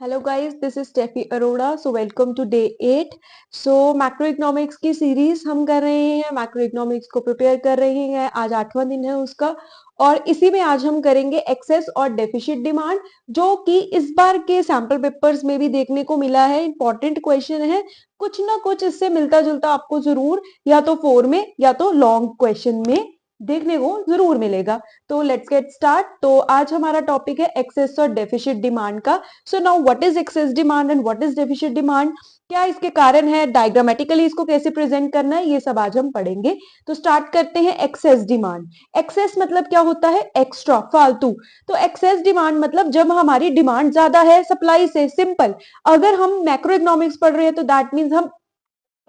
Hello guys, this is Steffi Arora. So welcome to day 8। So macroeconomics की series हम कर रहे हैं, मैक्रो इकोनॉमिक्स को प्रिपेयर कर रहे हैं। आज 8वां दिन है उसका, और इसी में आज हम करेंगे एक्सेस और डेफिसिट डिमांड, जो कि इस बार के सैंपल पेपर्स में भी देखने को मिला है। इंपॉर्टेंट क्वेश्चन है, कुछ ना कुछ इससे मिलता जुलता आपको जरूर या तो 4 में या तो लॉन्ग क्वेश्चन में देखने को जरूर मिलेगा। तो लेट्स गेट स्टार्ट। तो आज हमारा टॉपिक है एक्सेस और डेफिसिट डिमांड का। So now what is excess demand and what is deficit demand, क्या इसके कारण है, डायग्रामेटिकली इसको कैसे प्रेजेंट करना है, ये सब आज हम पढ़ेंगे। तो स्टार्ट करते हैं एक्सेस डिमांड। एक्सेस मतलब क्या होता है? एक्स्ट्रा, फालतू। तो एक्सेस डिमांड मतलब जब हमारी डिमांड ज्यादा है सप्लाई से। सिंपल। अगर हम मैक्रो इकोनॉमिक्स पढ़ रहे हैं तो दैट मीन्स हम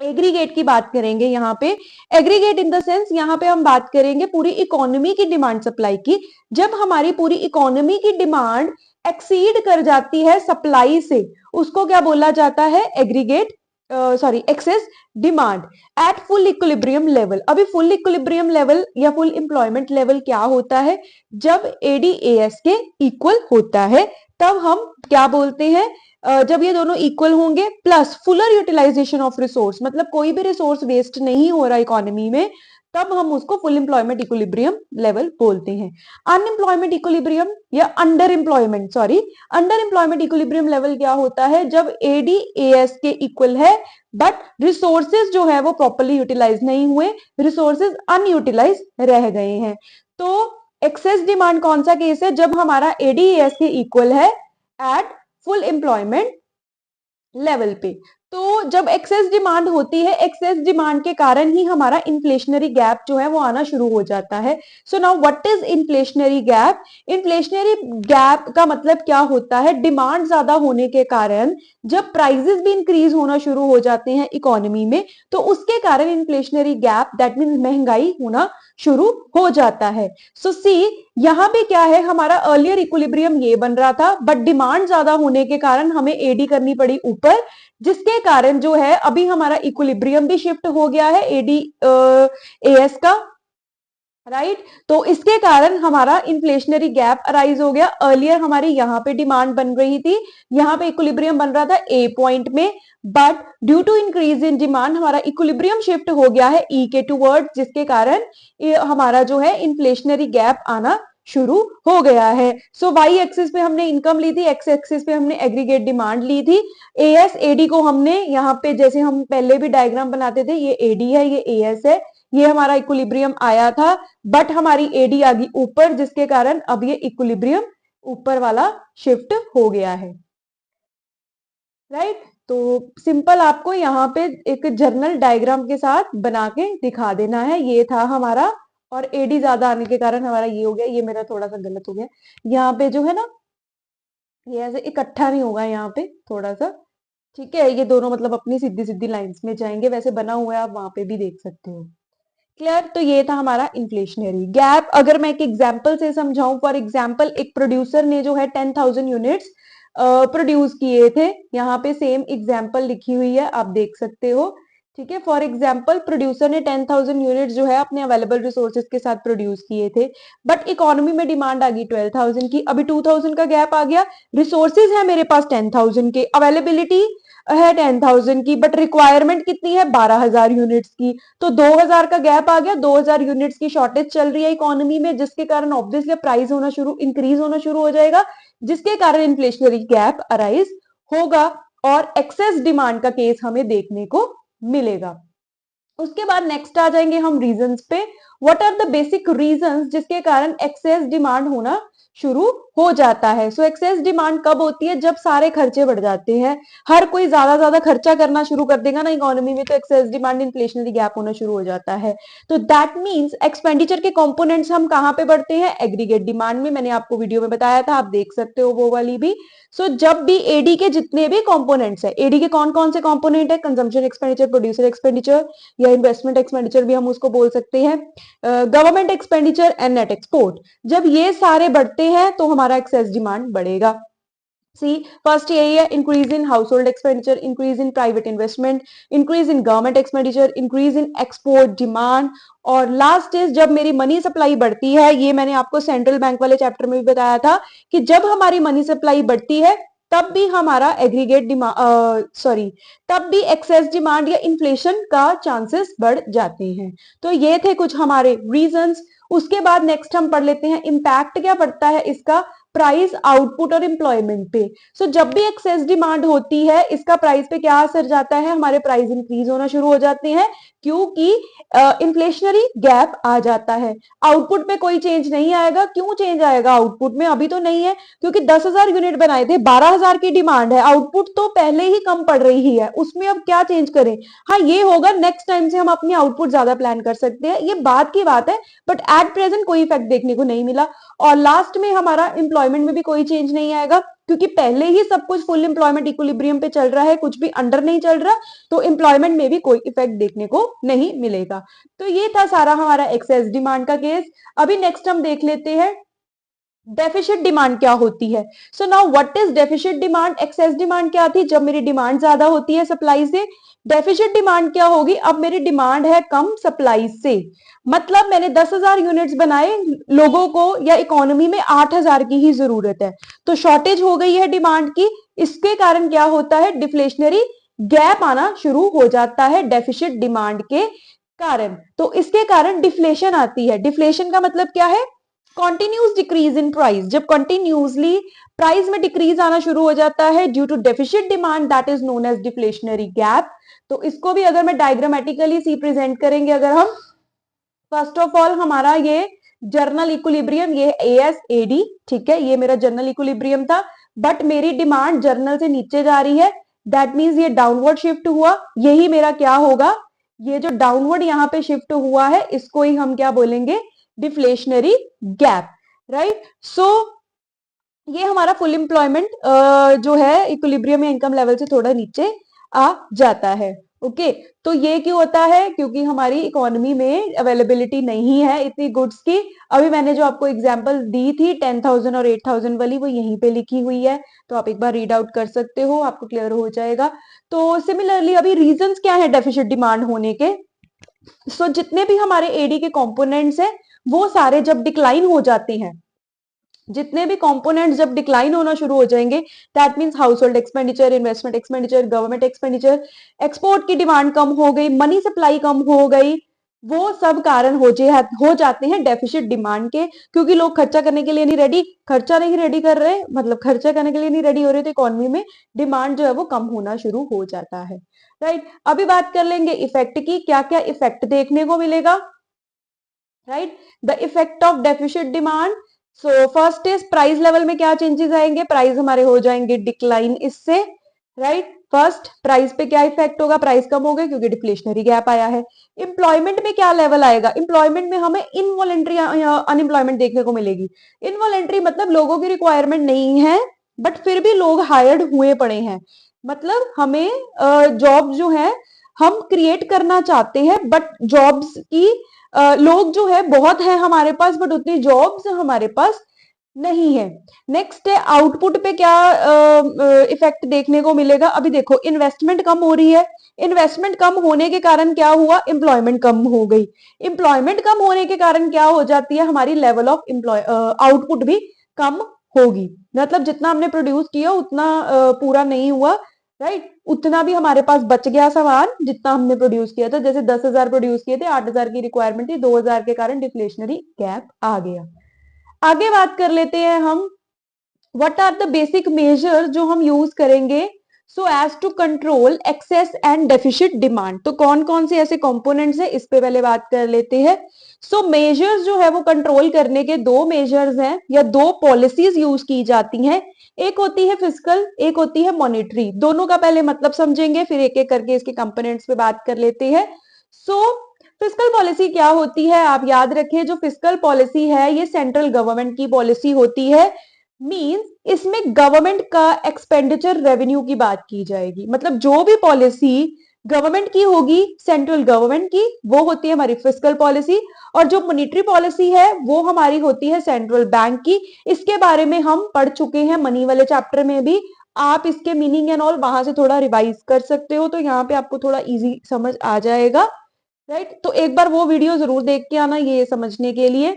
एग्रीगेट की बात करेंगे यहाँ पे। एग्रीगेट इन द सेंस यहाँ पे हम बात करेंगे पूरी इकोनॉमी की डिमांड सप्लाई की। जब हमारी पूरी इकोनॉमी की डिमांड एक्सीड कर जाती है सप्लाई से, उसको क्या बोला जाता है? Aggregate, sorry, excess demand at full equilibrium level. अभी फुल इक्विलिब्रियम लेवल या फुल एम्प्लॉयमेंट लेवल क्या होता है? जब एडीएएस के इक्वल होता है तब हम क्या बोलते हैं? जब ये दोनों इक्वल होंगे plus fuller utilization of resource, मतलब कोई भी रिसोर्स वेस्ट नहीं हो रहा इकोनॉमी में, तब हम उसको फुल एम्प्लॉयमेंट इक्विलिब्रियम लेवल बोलते हैं। अनएम्प्लॉयमेंट इक्विलिब्रियम या under employment, sorry, under employment equilibrium level क्या होता है? जब एडीएएस के इक्वल है बट रिसोर्सेज जो है वो प्रॉपरली यूटिलाइज नहीं हुए, रिसोर्सेज अनयूटिलाइज रह गए हैं। तो एक्सेस डिमांड कौन सा केस है? जब हमारा एडीएएस के इक्वल है एट फुल एम्प्लॉयमेंट लेवल पे। तो जब एक्सेस डिमांड होती है, एक्सेस डिमांड के कारण ही हमारा इन्फ्लेशनरी गैप जो है वो आना शुरू हो जाता है। So now what is inflationary gap? Inflationary gap का मतलब क्या होता है? डिमांड ज्यादा होने के कारण जब प्राइसेस भी इंक्रीज होना शुरू हो जाते हैं इकोनॉमी में, तो उसके कारण इन्फ्लेशनरी गैप, दैट मीन्स महंगाई होना शुरू हो जाता है। सो सी, यहां पे क्या है, हमारा अर्लियर इक्विलिब्रियम ये बन रहा था बट डिमांड ज्यादा होने के कारण हमें एडी करनी पड़ी ऊपर, जिसके कारण जो है अभी हमारा इक्विलिब्रियम भी शिफ्ट हो गया है एडी एएस का, राइट। तो इसके कारण हमारा इन्फ्लेशनरी गैप अराइज हो गया। अर्लियर हमारी यहाँ पे डिमांड बन रही थी, यहाँ पे इक्विलिब्रियम बन रहा था ए पॉइंट में, but due to increase in demand हमारा इक्विलिब्रियम शिफ्ट हो गया है ई के टूवर्ड, जिसके कारण हमारा जो है इन्फ्लेशनरी गैप आना शुरू हो गया है। सो वाई एक्सिस पे हमने इनकम ली थी, एक्स एक्सिस पे हमने एग्रीगेट डिमांड ली थी। एएस एडी को हमने यहाँ पे, जैसे हम पहले भी डायग्राम बनाते थे, ये एडी है, ये एएस है, ये हमारा इक्विलिब्रियम आया था, बट हमारी एडी आ गई ऊपर, जिसके कारण अब ये इक्विलिब्रियम ऊपर वाला शिफ्ट हो गया है, राइट। तो सिंपल आपको यहाँ पे एक जर्नल डायग्राम के साथ बना के दिखा देना है। ये था हमारा, और एडी ज्यादा आने के कारण हमारा ये हो गया। ये मेरा थोड़ा सा गलत हो गया, यहाँ पे जो है ना, ये ऐसे इकट्ठा नहीं होगा यहाँ पे, थोड़ा सा, ठीक है। ये दोनों मतलब अपनी सीधी सीधी लाइंस में जाएंगे, वैसे बना हुआ है, आप वहां पे भी देख सकते हो। क्लियर? तो ये था हमारा इन्फ्लेशनरी गैप। अगर मैं एक एग्जांपल से समझाऊं, फॉर एग्जांपल एक प्रोड्यूसर ने जो है 10,000 यूनिट्स प्रोड्यूस किए थे, यहाँ पे सेम एग्जांपल लिखी हुई है, आप देख सकते हो, ठीक है। फॉर एग्जांपल प्रोड्यूसर ने 10,000 यूनिट्स जो है अपने अवेलेबल रिसोर्सेज के साथ प्रोड्यूस किए थे, बट इकोनॉमी में डिमांड आ गई 12,000 की। अभी 2,000 का गैप आ गया, रिसोर्सेज है मेरे पास 10,000 के, अवेलेबिलिटी है 10,000 की, बट रिक्वायरमेंट कितनी है? 12,000 यूनिट्स की। तो 2,000 का गैप आ गया, 2,000 यूनिट्स की शॉर्टेज चल रही है इकोनॉमी में, जिसके कारण ऑब्वियसली प्राइस होना शुरू, इंक्रीज होना शुरू हो जाएगा, जिसके कारण इन्फ्लेशनरी गैप अराइज होगा और एक्सेस डिमांड का केस हमें देखने को मिलेगा। उसके बाद नेक्स्ट आ जाएंगे हम रीजंस पे। What are the basic reasons जिसके कारण एक्सेस डिमांड होना शुरू हो जाता है? सो एक्सेस डिमांड कब होती है? जब सारे खर्चे बढ़ जाते हैं, हर कोई ज्यादा ज्यादा खर्चा करना शुरू कर देगा ना इकोनॉमी में, तो एक्सेस डिमांड, इन्फ्लेशनरी गैप होना शुरू हो जाता है। तो दैट मींस एक्सपेंडिचर के कंपोनेंट्स हम कहां पे बढ़ते हैं? एग्रीगेट डिमांड में। मैंने आपको वीडियो में बताया था, आप देख सकते हो वो वाली भी। सो जब भी एडी के जितने भी कंपोनेंट्स है, एडी के कौन कौन से कंपोनेंट है? कंजम्पशन एक्सपेंडिचर, प्रोड्यूसर एक्सपेंडिचर या इन्वेस्टमेंट एक्सपेंडिचर भी हम उसको बोल सकते हैं, government expenditure and net export. जब ये सारे बढ़ते हैं तो हमारा एक्सेस डिमांड बढ़ेगा। सी, फर्स्ट यही है, increase in house hold expenditure, increase in private investment, increase in government expenditure, increase in export demand, और लास्ट इज जब मेरी मनी सप्लाई बढ़ती है। ये मैंने आपको सेंट्रल बैंक वाले चैप्टर में भी बताया था कि जब हमारी मनी सप्लाई बढ़ती है तब भी हमारा एग्रीगेट डिमांड तब भी एक्सेस डिमांड या इन्फ्लेशन का चांसेस बढ़ जाते हैं। तो ये थे कुछ हमारे रीजंस। उसके बाद नेक्स्ट हम पढ़ लेते हैं इम्पैक्ट क्या पड़ता है इसका प्राइस, आउटपुट और एम्प्लॉयमेंट पे। सो जब भी एक्सेस डिमांड होती है इसका प्राइस पे क्या असर जाता है, हमारे प्राइस इंक्रीज होना शुरू हो जाते हैं क्योंकि इन्फ्लेशनरी गैप आ जाता है। आउटपुट में कोई चेंज नहीं आएगा। क्यों चेंज आएगा आउटपुट में, अभी तो नहीं है क्योंकि 10,000 यूनिट बनाए थे, 12,000 की डिमांड है, आउटपुट तो पहले ही कम पड़ रही है, उसमें अब क्या चेंज करें। हाँ ये होगा नेक्स्ट टाइम से हम अपनी आउटपुट ज्यादा प्लान कर सकते हैं, ये बाद की बात है, बट एट प्रेजेंट कोई इफेक्ट देखने को नहीं मिला। और लास्ट में हमारा एम्प्लॉयमेंट में भी कोई चेंज नहीं आएगा क्योंकि पहले ही सब कुछ फुल एम्प्लॉयमेंट इक्विलिब्रियम पे चल रहा है, कुछ भी अंडर नहीं चल रहा, तो एम्प्लॉयमेंट में भी कोई इफेक्ट देखने को नहीं मिलेगा। तो ये था सारा हमारा एक्सेस डिमांड का केस। अभी नेक्स्ट हम देख लेते हैं डेफिशिट डिमांड क्या होती है। So now what is deficit demand. Excess demand क्या थी, जब मेरी डिमांड ज्यादा होती है सप्लाई से। डेफिशिट डिमांड क्या होगी, अब मेरी डिमांड है कम सप्लाई से, मतलब मैंने 10,000 यूनिट्स बनाए, लोगों को या इकोनॉमी में 8,000 की ही जरूरत है, तो शॉर्टेज हो गई है डिमांड की। इसके कारण क्या होता है, डिफ्लेशनरी गैप आना शुरू हो जाता है डेफिशिट डिमांड के कारण। तो इसके कारण डिफ्लेशन आती है। डिफ्लेशन का मतलब क्या है, कॉन्टिन्यूस डिक्रीज इन प्राइस। जब कंटिन्यूसली प्राइस में डिक्रीज आना शुरू हो जाता है due to deficit demand, that is known as deflationary gap. तो इसको भी अगर मैं डायग्रामेटिकली सी प्रेजेंट करेंगे, अगर हम फर्स्ट ऑफ ऑल हमारा ये जर्नल इक्विलिब्रियम, ये ASAD, ठीक है, ये मेरा जर्नल इक्विलिब्रियम था, बट मेरी डिमांड जर्नल से नीचे जा रही है, दैट मीन्स ये डाउनवर्ड शिफ्ट हुआ। यही मेरा क्या होगा, ये जो डाउनवर्ड यहाँ पे शिफ्ट हुआ है इसको ही हम क्या बोलेंगे, डिफ्लेशनरी गैप, राइट। सो ये हमारा फुल एम्प्लॉयमेंट जो है इक्विलिब्रियम या इनकम लेवल से थोड़ा नीचे आ जाता है। ओके, तो ये क्यों होता है, क्योंकि हमारी इकोनॉमी में अवेलेबिलिटी नहीं है इतनी गुड्स की। अभी मैंने जो आपको एग्जांपल दी थी 10,000 और 8,000 वाली, वो यहीं पे लिखी हुई है, तो आप एक बार रीड आउट कर सकते हो, आपको क्लियर हो जाएगा। तो सिमिलरली अभी रीजंस क्या है डेफिशिट डिमांड होने के। सो जितने भी हमारे एडी के कंपोनेंट्स हैं वो सारे जब डिक्लाइन हो जाते हैं, जितने भी कंपोनेंट्स जब डिक्लाइन होना शुरू हो जाएंगे, that means house hold expenditure, investment expenditure, government expenditure, export की डिमांड कम हो गई, मनी सप्लाई कम हो गई, वो सब कारण हो जाते हैं डेफिशिट डिमांड के। क्योंकि लोग खर्चा करने के लिए नहीं रेडी, खर्चा नहीं रेडी कर रहे, मतलब खर्चा करने के लिए नहीं रेडी हो रहे, तो इकोनॉमी में डिमांड जो है वो कम होना शुरू हो जाता है, राइट। अभी बात कर लेंगे इफेक्ट की, क्या क्या इफेक्ट देखने को मिलेगा, right. The effect of deficit demand. So first is price level में क्या चेंजेस आएंगे, प्राइस हमारे हो जाएंगे डिक्लाइन इससे, राइट। फर्स्ट प्राइस पे क्या इफेक्ट होगा, प्राइस कम हो गए क्योंकि डिफ्लेशनरी गैप आया है। एम्प्लॉयमेंट में क्या लेवल आएगा, एम्प्लॉयमेंट में हमें इनवॉलेंट्री अनएम्प्लॉयमेंट देखने को मिलेगी। इनवॉलेंट्री मतलब लोगों की रिक्वायरमेंट नहीं है बट फिर भी लोग हायर्ड हुए पड़े हैं, मतलब हमें जॉब जो है हम क्रिएट करना चाहते हैं बट जॉब्स की लोग जो है बहुत है हमारे पास बट उतनी जॉब्स हमारे पास नहीं है। नेक्स्ट है आउटपुट पे क्या इफेक्ट देखने को मिलेगा। अभी देखो इन्वेस्टमेंट कम हो रही है, इन्वेस्टमेंट कम होने के कारण क्या हुआ, एम्प्लॉयमेंट कम हो गई। एम्प्लॉयमेंट कम होने के कारण क्या हो जाती है, हमारी लेवल ऑफ आउटपुट भी कम होगी, मतलब जितना हमने प्रोड्यूस किया उतना पूरा नहीं हुआ, राइट। उतना भी हमारे पास बच गया सामान जितना हमने प्रोड्यूस किया था। जैसे 10,000 प्रोड्यूस किए थे, 8,000 की रिक्वायरमेंट थी, 2,000 के कारण डिफ्लेशनरी गैप आ गया। आगे बात कर लेते हैं हम what are the basic measures जो हम यूज करेंगे so as to control excess and deficit demand. तो कौन कौन से ऐसे कंपोनेंट्स है इस पे पहले बात कर लेते हैं। सो मेजर्स जो है वो कंट्रोल करने के दो मेजर्स हैं या दो पॉलिसीज यूज की जाती हैं, एक होती है फिस्कल, एक होती है मॉनेटरी। दोनों का पहले मतलब समझेंगे फिर एक एक करके इसके कंपोनेंट्स पे बात कर लेते हैं। सो फिस्कल पॉलिसी क्या होती है, आप याद रखें, जो फिस्कल पॉलिसी है ये सेंट्रल गवर्नमेंट की पॉलिसी होती है। मींस इसमें गवर्नमेंट का एक्सपेंडिचर रेवेन्यू की बात की जाएगी, मतलब जो भी पॉलिसी गवर्नमेंट की होगी, सेंट्रल गवर्नमेंट की, वो होती है हमारी फिस्कल पॉलिसी। और जो मॉनेटरी पॉलिसी है वो हमारी होती है सेंट्रल बैंक की। इसके बारे में हम पढ़ चुके हैं मनी वाले चैप्टर में भी, आप इसके मीनिंग एंड ऑल वहां से थोड़ा रिवाइज कर सकते हो, तो यहाँ पे आपको थोड़ा इजी समझ आ जाएगा, राइट। तो एक बार वो वीडियो जरूर देख के आना ये समझने के लिए।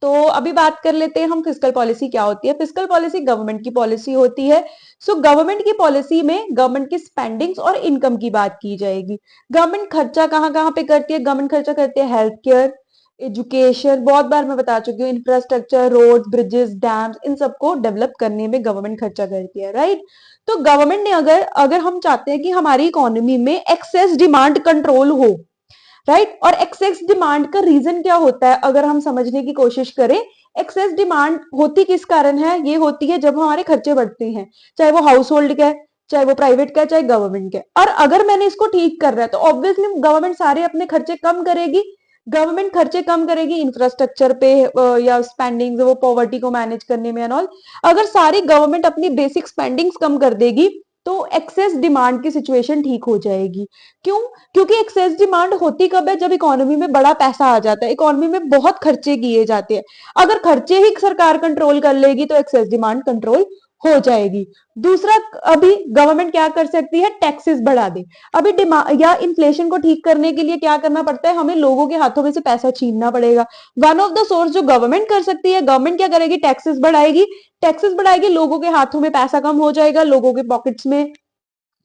तो अभी बात कर लेते हैं हम फिस्कल पॉलिसी क्या होती है। फिस्कल पॉलिसी गवर्नमेंट की पॉलिसी होती है। सो गवर्नमेंट की पॉलिसी में गवर्नमेंट की स्पेंडिंग्स और इनकम की बात की जाएगी। गवर्नमेंट खर्चा कहाँ कहाँ पे करती है? गवर्नमेंट खर्चा करती है हेल्थ केयर, एजुकेशन, बहुत बार मैं बता चुकी हूँ, इंफ्रास्ट्रक्चर, रोड, ब्रिजेस, डैम्स, इन सबको डेवलप करने में गवर्नमेंट खर्चा करती है, राइट। तो गवर्नमेंट ने अगर अगर हम चाहते हैं कि हमारी इकोनॉमी में एक्सेस डिमांड कंट्रोल हो, राइट, और एक्सेस डिमांड का रीजन क्या होता है अगर हम समझने की कोशिश करें। एक्सेस डिमांड होती किस कारण है? ये होती है जब हमारे खर्चे बढ़ते हैं, चाहे वो हाउस होल्ड का है, चाहे वो प्राइवेट का है, चाहे गवर्नमेंट का है। और अगर मैंने इसको ठीक कर रहा है तो ऑब्वियसली गवर्नमेंट सारे अपने खर्चे कम करेगी। गवर्नमेंट खर्चे कम करेगी इंफ्रास्ट्रक्चर पे या स्पेंडिंग वो पॉवर्टी को मैनेज करने में एंड ऑल। अगर सारी गवर्नमेंट अपनी बेसिक स्पेंडिंग्स कम कर देगी तो एक्सेस डिमांड की सिचुएशन ठीक हो जाएगी। क्यों? क्योंकि एक्सेस डिमांड होती कब है? जब इकोनॉमी में बड़ा पैसा आ जाता है, इकोनॉमी में बहुत खर्चे किए जाते हैं। अगर खर्चे ही सरकार कंट्रोल कर लेगी तो एक्सेस डिमांड कंट्रोल हो जाएगी। दूसरा, अभी गवर्नमेंट क्या कर सकती है? टैक्सेस बढ़ा दे। अभी डिमांड या इन्फ्लेशन को ठीक करने के लिए क्या करना पड़ता है? हमें लोगों के हाथों में से पैसा छीनना पड़ेगा। वन ऑफ द सोर्स जो गवर्नमेंट कर सकती है, गवर्नमेंट क्या करेगी? टैक्सेस बढ़ाएगी। टैक्सेस बढ़ाएगी, लोगों के हाथों में पैसा कम हो जाएगा, लोगों के पॉकेट्स में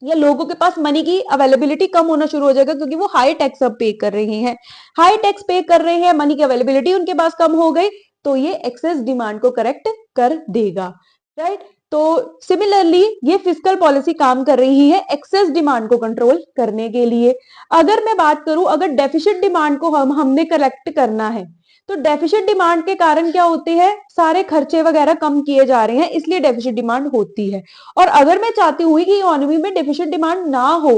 या लोगों के पास मनी की अवेलेबिलिटी कम होना शुरू हो जाएगा, क्योंकि वो हाई टैक्स अब पे कर रहे हैं। हाई टैक्स पे कर रहे हैं, मनी की अवेलेबिलिटी उनके पास कम हो गई, तो ये एक्सेस डिमांड को करेक्ट कर देगा, राइट। तो सिमिलरली ये फिस्कल पॉलिसी काम कर रही है एक्सेस डिमांड को कंट्रोल करने के लिए। अगर मैं बात करूं, अगर डेफिसिट डिमांड को हमने करेक्ट करना है, तो डेफिसिट डिमांड के कारण क्या होते हैं? सारे खर्चे वगैरह कम किए जा रहे हैं, इसलिए डेफिसिट डिमांड होती है। और अगर मैं चाहती हूँ कि इकोनॉमी में डेफिसिट डिमांड ना हो,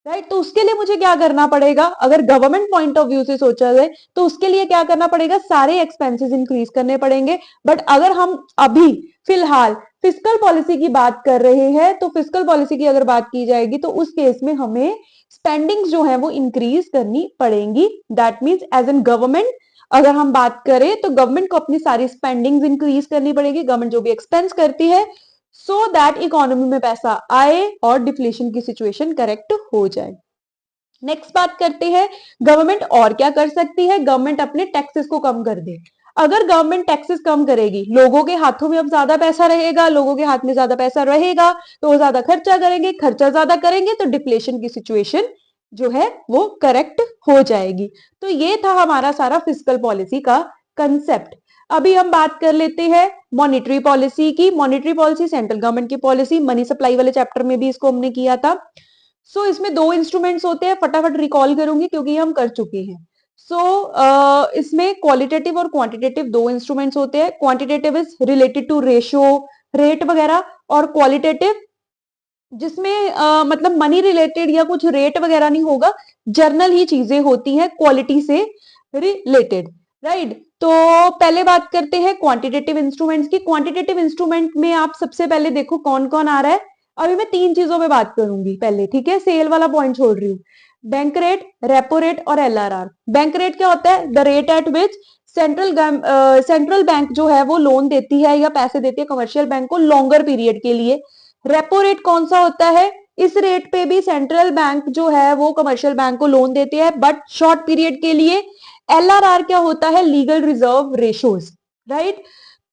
राइट, तो उसके लिए मुझे क्या करना पड़ेगा? अगर गवर्नमेंट पॉइंट ऑफ व्यू से सोचा जाए तो उसके लिए क्या करना पड़ेगा? सारे एक्सपेंसेस इंक्रीज करने पड़ेंगे। बट अगर हम अभी फिलहाल फिस्कल पॉलिसी की बात कर रहे हैं, तो फिस्कल पॉलिसी की अगर बात की जाएगी तो उस केस में हमें स्पेंडिंग्स जो है वो इंक्रीज करनी पड़ेंगी। That means as an government अगर हम बात करें तो गवर्नमेंट को अपनी सारी स्पेंडिंग्स इंक्रीज करनी पड़ेगी, गवर्नमेंट जो भी एक्सपेंस करती है, सो दैट इकोनॉमी में पैसा आए और डिफ्लेशन की सिचुएशन करेक्ट हो जाए। नेक्स्ट बात करते हैं गवर्नमेंट और क्या कर सकती है। गवर्नमेंट अपने टैक्सेस को कम कर दे। अगर गवर्नमेंट टैक्सेस कम करेगी, लोगों के हाथों में अब ज्यादा पैसा रहेगा, लोगों के हाथ में ज्यादा पैसा रहेगा तो वो ज्यादा खर्चा करेंगे, खर्चा ज्यादा करेंगे तो डिफ्लेशन की सिचुएशन जो है वो करेक्ट हो जाएगी। तो ये था हमारा सारा फिस्कल पॉलिसी का कंसेप्ट। अभी हम बात कर लेते हैं मॉनेटरी पॉलिसी की। मॉनेटरी पॉलिसी सेंट्रल गवर्नमेंट की पॉलिसी, मनी सप्लाई वाले चैप्टर में भी इसको हमने किया था। सो इसमें दो इंस्ट्रूमेंट्स होते हैं, फटाफट रिकॉल करूंगी क्योंकि हम कर चुके हैं। इसमें क्वालिटेटिव और क्वांटिटेटिव दो इंस्ट्रूमेंट्स होते हैं। Quantitative is related to ratio, rate वगैरह, और क्वालिटेटिव जिसमें मतलब मनी रिलेटेड या कुछ रेट वगैरह नहीं होगा, जर्नल ही चीजें होती हैं क्वालिटी से रिलेटेड, राइट। तो पहले बात करते हैं क्वांटिटेटिव इंस्ट्रूमेंट्स की। क्वांटिटेटिव इंस्ट्रूमेंट में आप सबसे पहले देखो कौन कौन आ रहा है। अभी मैं तीन चीजों पे बात करूंगी पहले, ठीक है, सेल वाला पॉइंट छोड़ रही हूँ। बैंक रेट, रेपो रेट और एलआरआर। बैंक रेट क्या होता है? The rate at which central bank जो है वो लोन देती है या पैसे देती है कमर्शियल बैंक को लॉन्गर पीरियड के लिए। रेपो रेट कौन सा होता है? इस रेट पे भी सेंट्रल बैंक जो है वो कमर्शियल बैंक को लोन देती है बट शॉर्ट पीरियड के लिए। एलआरआर क्या होता है? Legal reserve ratios, right.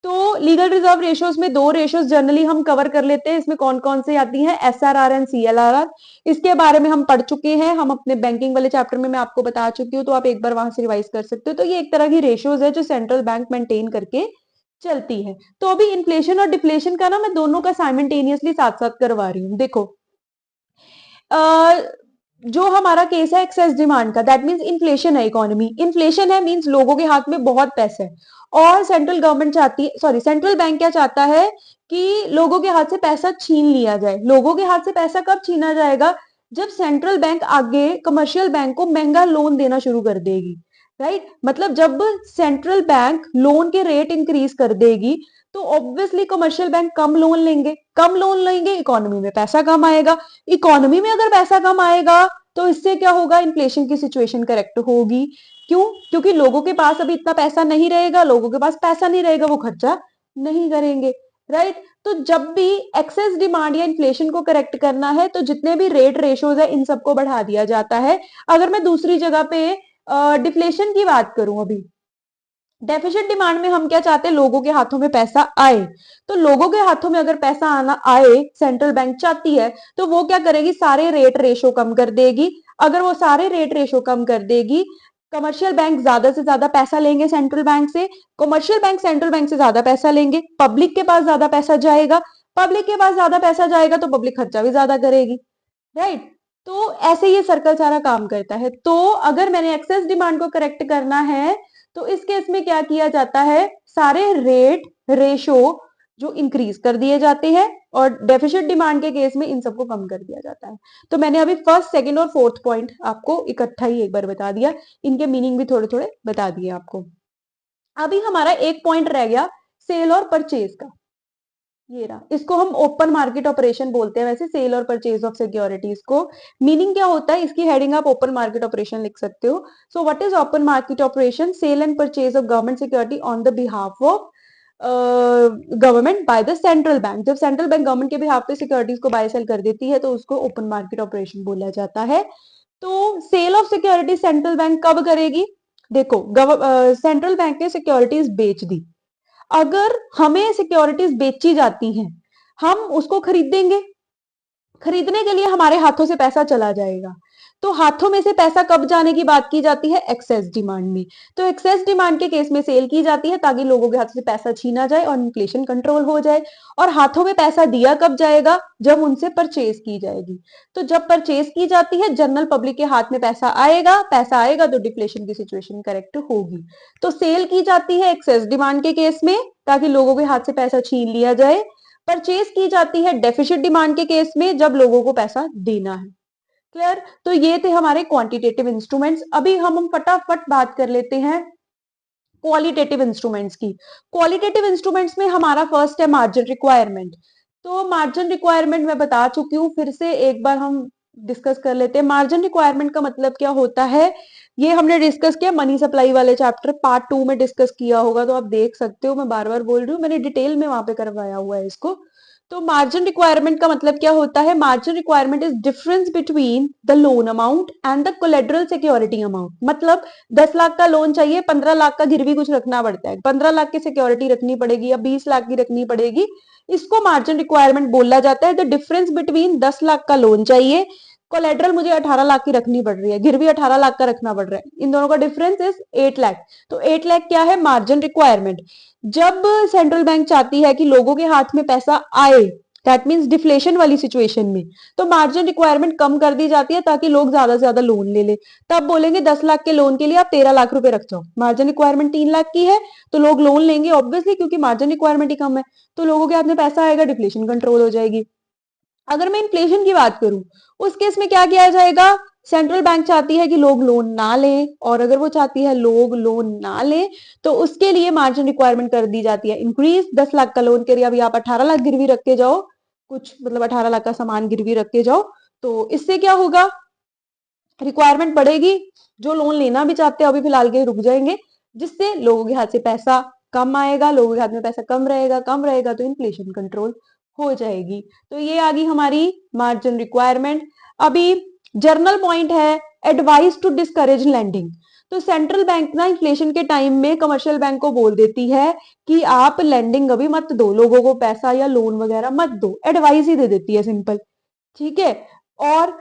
तो लीगल रिजर्व रेशोज में दो रेशोज जनरली हम कवर कर लेते हैं। इसमें कौन कौन से आती हैं? SRR and CLRR. इसके बारे में हम पढ़ चुके हैं, हम अपने बैंकिंग वाले चैप्टर में मैं आपको बता चुकी हूँ, तो आप एक बार वहां से रिवाइज कर सकते हो। तो ये एक तरह की रेशोज है जो सेंट्रल बैंक मेंटेन करके चलती है। तो अभी इन्फ्लेशन और डिफ्लेशन का ना मैं दोनों का साइमल्टेनियसली साथ साथ करवा रही हूँ। देखो जो हमारा केस है एक्सेस डिमांड का, दैट मीन्स इन्फ्लेशन है, इकोनॉमी इन्फ्लेशन है, मीन्स लोगों के हाथ में बहुत पैसा है और सेंट्रल गवर्नमेंट चाहती है, सॉरी सेंट्रल बैंक क्या चाहता है कि लोगों के हाथ से पैसा छीन लिया जाए। लोगों के हाथ से पैसा कब छीना जाएगा? जब सेंट्रल बैंक आगे कमर्शियल बैंक को महंगा लोन देना शुरू कर देगी, राइट। मतलब जब सेंट्रल बैंक लोन के रेट इंक्रीज कर देगी तो ऑब्वियसली कमर्शियल बैंक कम लोन लेंगे, कम लोन लेंगे, इकोनॉमी में पैसा कम आएगा। इकोनॉमी में अगर पैसा कम आएगा तो इससे क्या होगा? इन्फ्लेशन की सिचुएशन करेक्ट होगी। क्यों? क्योंकि लोगों के पास अभी इतना पैसा नहीं रहेगा, लोगों के पास पैसा नहीं रहेगा, वो खर्चा नहीं करेंगे, राइट। तो जब भी एक्सेस डिमांड या इन्फ्लेशन को करेक्ट करना है तो जितने भी रेट रेशोज है इन सबको बढ़ा दिया जाता है। अगर मैं दूसरी जगह पे डिफ्लेशन की बात करूं, अभी डेफिसिट डिमांड में हम क्या चाहते हैं, लोगों के हाथों में पैसा आए। तो लोगों के हाथों में अगर पैसा आना आए, सेंट्रल बैंक चाहती है, तो वो क्या करेगी, सारे रेट रेशो कम कर देगी। अगर वो सारे रेट रेशो कम कर देगी, कमर्शियल बैंक ज्यादा से ज्यादा पैसा लेंगे सेंट्रल बैंक से, कमर्शियल बैंक सेंट्रल बैंक से ज्यादा पैसा लेंगे, पब्लिक के पास ज्यादा पैसा जाएगा, पब्लिक के पास ज्यादा पैसा जाएगा तो पब्लिक खर्चा भी ज्यादा करेगी, राइट। तो ऐसे ये सर्कल सारा काम करता है। तो अगर मैंने एक्सेस डिमांड को करेक्ट करना है, तो इस केस में क्या किया जाता है, सारे रेट रेशो जो इंक्रीज कर दिए जाते हैं, और डेफिसिट डिमांड के केस में इन सबको कम कर दिया जाता है। तो मैंने अभी फर्स्ट, सेकंड और फोर्थ पॉइंट आपको इकट्ठा ही एक बार बता दिया, इनके मीनिंग भी थोड़े थोड़े बता दिए आपको। अभी हमारा एक पॉइंट रह गया सेल और परचेज का, ये रहा, इसको हम ओपन मार्केट ऑपरेशन बोलते हैं वैसे, सेल और परचेज ऑफ सिक्योरिटीज को। मीनिंग क्या होता है, इसकी हेडिंग आप ओपन मार्केट ऑपरेशन लिख सकते हो। So what is open market operation, sale and purchase of government security on the behalf of government by the central bank. जब सेंट्रल बैंक गवर्नमेंट के बिहाफ पे सिक्योरिटीज को बाय सेल कर देती है, तो उसको ओपन मार्केट ऑपरेशन बोला जाता है। तो sale of security central bank कब करेगी, देखो सेंट्रल बैंक ने सिक्योरिटीज बेच दी, अगर हमें सिक्योरिटीज बेची जाती हैं, हम उसको खरीदेंगे, खरीदने के लिए हमारे हाथों से पैसा चला जाएगा। तो हाथों में से पैसा कब जाने की बात की जाती है, एक्सेस डिमांड में। तो एक्सेस डिमांड के केस में सेल की जाती है ताकि लोगों के हाथ से पैसा छीना जाए और इन्फ्लेशन कंट्रोल हो जाए। और हाथों में पैसा दिया कब जाएगा, जब उनसे परचेज की जाएगी। तो जब परचेज की जाती है, जनरल पब्लिक के हाथ में पैसा आएगा, पैसा आएगा तो डिफ्लेशन की सिचुएशन करेक्ट होगी। तो सेल की जाती है एक्सेस डिमांड के केस में ताकि लोगों के हाथ से पैसा छीन लिया जाए, परचेज की जाती है डेफिसिट डिमांड के केस में जब लोगों को पैसा देना है। क्लियर। तो ये थे हमारे क्वांटिटेटिव इंस्ट्रूमेंट्स। अभी हम फटाफट बात कर लेते हैं क्वालिटेटिव इंस्ट्रूमेंट्स की। क्वालिटेटिव इंस्ट्रूमेंट्स में हमारा फर्स्ट है मार्जिन रिक्वायरमेंट। तो मार्जिन रिक्वायरमेंट मैं बता चुकी हूँ, फिर से एक बार हम डिस्कस कर लेते हैं। मार्जिन रिक्वायरमेंट का मतलब क्या होता है, ये हमने डिस्कस किया मनी सप्लाई वाले चैप्टर पार्ट 2 में डिस्कस किया होगा, तो आप देख सकते हो, मैं बार बार बोल रही हूँ, मैंने डिटेल में वहां पे करवाया हुआ है इसको। तो मार्जिन रिक्वायरमेंट का मतलब क्या होता है, margin requirement is difference between the loan amount and the collateral security amount. मतलब 10 लाख का लोन चाहिए, 15 लाख का गिरवी कुछ रखना पड़ता है, 15 लाख की सिक्योरिटी रखनी पड़ेगी या 20 लाख की रखनी पड़ेगी, इसको मार्जिन रिक्वायरमेंट बोला जाता है। द डिफरेंस बिटवीन 10 लाख का लोन चाहिए, कोलेटरल मुझे 18 लाख की रखनी पड़ रही है, गिरवी 18 लाख का रखना पड़ रहा है, इन दोनों का डिफरेंस इज 8 लाख। तो 8 लाख क्या है, मार्जिन रिक्वायरमेंट। जब सेंट्रल बैंक चाहती है कि लोगों के हाथ में पैसा आए, दैट मीन्स डिफ्लेशन वाली सिचुएशन में, तो मार्जिन रिक्वायरमेंट कम कर दी जाती है ताकि लोग ज्यादा से ज्यादा लोन ले ले। तब बोलेंगे 10 लाख के लोन के लिए आप 13 लाख रुपए रख जाओ, मार्जिन रिक्वायरमेंट 3 लाख की है, तो लोग लोन लेंगे ऑब्वियसली, क्योंकि मार्जिन रिक्वायरमेंट ही कम है, तो लोगों के हाथ में पैसा आएगा, डिफ्लेशन कंट्रोल हो जाएगी। अगर मैं इन्फ्लेशन की बात करूं, उस केस में क्या किया जाएगा, सेंट्रल बैंक चाहती है कि लोग लोन ना लें, और अगर वो चाहती है लोग लोन ना लें, तो उसके लिए मार्जिन रिक्वायरमेंट कर दी जाती है इंक्रीज। 10 लाख का लोन के लिए अभी आप 18 लाख गिरवी रख के जाओ, कुछ मतलब 18 लाख का सामान गिरवी रख के जाओ, तो इससे क्या होगा, रिक्वायरमेंट बढ़ेगी, जो लोन लेना भी चाहते हैं अभी फिलहाल के रुक जाएंगे, जिससे लोगों के हाथ से पैसा कम आएगा, लोगों के हाथ में पैसा कम रहेगा तो इन्फ्लेशन कंट्रोल हो जाएगी। तो ये आ गई हमारी मार्जिन रिक्वायरमेंट। अभी जर्नल पॉइंट है एडवाइस टू डिस्करेज लैंडिंग। तो सेंट्रल बैंक ना इन्फ्लेशन के टाइम में कमर्शियल बैंक को बोल देती है कि आप लैंडिंग अभी मत दो, लोगों को पैसा या लोन वगैरह मत दो, एडवाइस ही दे देती है सिंपल, ठीक है। और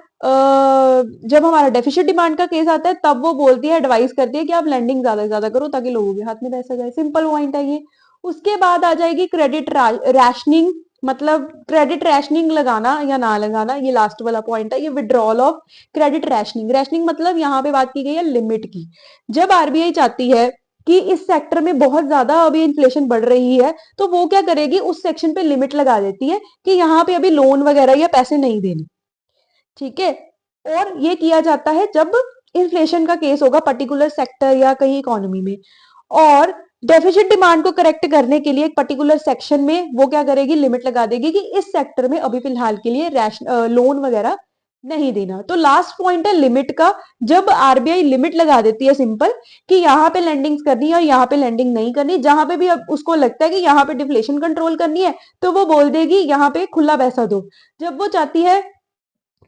जब हमारा डेफिसिट डिमांड का केस आता है, तब वो बोलती है, एडवाइस करती है कि आप लैंडिंग ज्यादा से ज्यादा करो ताकि लोगों के हाथ में पैसा जाए, सिंपल पॉइंट है ये। उसके बाद आ जाएगी क्रेडिट रैशनिंग, मतलब क्रेडिट रैशनिंग लगाना या ना लगाना, ये लास्ट वाला पॉइंट है, ये withdrawal of credit rationing. Rationing मतलब यहाँ पे बात की गई है लिमिट की। जब आरबीआई चाहती है कि इस सेक्टर में बहुत ज्यादा अभी इन्फ्लेशन बढ़ रही है, तो वो क्या करेगी, उस सेक्शन पे लिमिट लगा देती है कि यहाँ पे अभी लोन वगैरह या पैसे नहीं देने, ठीक है। और ये किया जाता है जब इन्फ्लेशन का केस होगा पर्टिकुलर सेक्टर या कहीं इकोनॉमी में। और डेफिसिट डिमांड को करेक्ट करने के लिए एक पर्टिकुलर सेक्शन में वो क्या करेगी, लिमिट लगा देगी कि इस सेक्टर में अभी फिलहाल के लिए लोन वगैरह नहीं देना। तो लास्ट पॉइंट है लिमिट का। जब आरबीआई लिमिट लगा देती है सिंपल कि यहाँ पे लैंडिंग करनी है और यहाँ पे लैंडिंग नहीं करनी, जहां पे भी अब उसको लगता है कि यहाँ पे डिफ्लेशन कंट्रोल करनी है, तो वो बोल देगी यहाँ पे खुला पैसा दो। जब वो चाहती है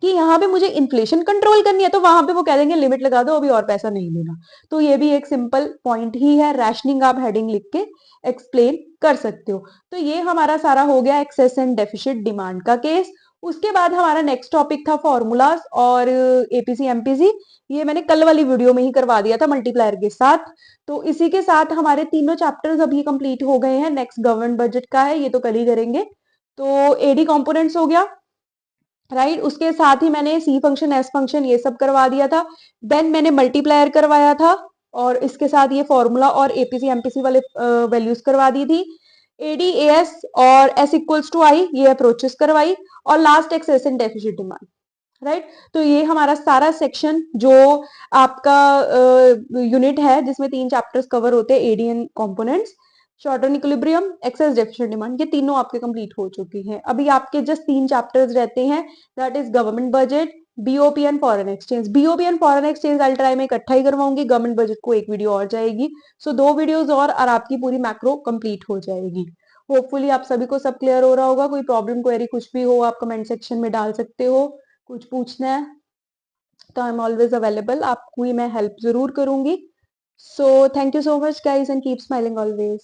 कि यहाँ पे मुझे इन्फ्लेशन कंट्रोल करनी है तो वहां पे वो कह देंगे लिमिट लगा दो, अभी और पैसा नहीं लेना। तो ये भी एक सिंपल पॉइंट ही है, रैशनिंग आप हेडिंग लिख के एक्सप्लेन कर सकते हो। तो ये हमारा सारा हो गया एक्सेस एंड डेफिसिट डिमांड का केस। उसके बाद हमारा नेक्स्ट टॉपिक था फॉर्मूलाज और एपीसी एमपीसी। ये मैंने कल वाली वीडियो में ही करवा दिया था मल्टीप्लायर के साथ। तो इसी के साथ हमारे तीनों चैप्टर्स अभी कंप्लीट हो गए हैं। नेक्स्ट गवर्नमेंट बजट का है, ये तो कल ही करेंगे। तो एडी कंपोनेंट्स हो गया, राइट। उसके साथ ही मैंने सी फंक्शन, एस फंक्शन ये सब करवा दिया था। देन मैंने मल्टीप्लायर करवाया था और इसके साथ ये फॉर्मूला और एपीसी एमपीसी वाले वैल्यूज करवा दी थी। एडी एस और एस इक्वल्स टू आई ये अप्रोचेस करवाई और last excess and deficit demand, right. तो ये हमारा सारा सेक्शन जो आपका यूनिट है जिसमें 3 चैप्टर्स कवर होते हैं, AD and components, short term equilibrium, excess deficient demand, ये तीनों आपके कंप्लीट हो चुकी हैं। अभी आपके जस्ट 3 चैप्टर्स रहते हैं, that is government budget, BOP and foreign exchange. BOP and foreign exchange ultra try में इकट्ठा ही करवाऊंगी, गवर्नमेंट बजट को एक वीडियो और जाएगी। सो 2 वीडियोस और आपकी पूरी मैक्रो कंप्लीट हो जाएगी। होपफुली आप सभी को सब क्लियर हो रहा होगा। कोई प्रॉब्लम क्वेरी कुछ भी हो आप कमेंट सेक्शन में डाल सकते हो। कुछ पूछना है तो आई एम ऑलवेज अवेलेबल, आपको मैं हेल्प जरूर करूंगी। So thank you so much guys and keep smiling always.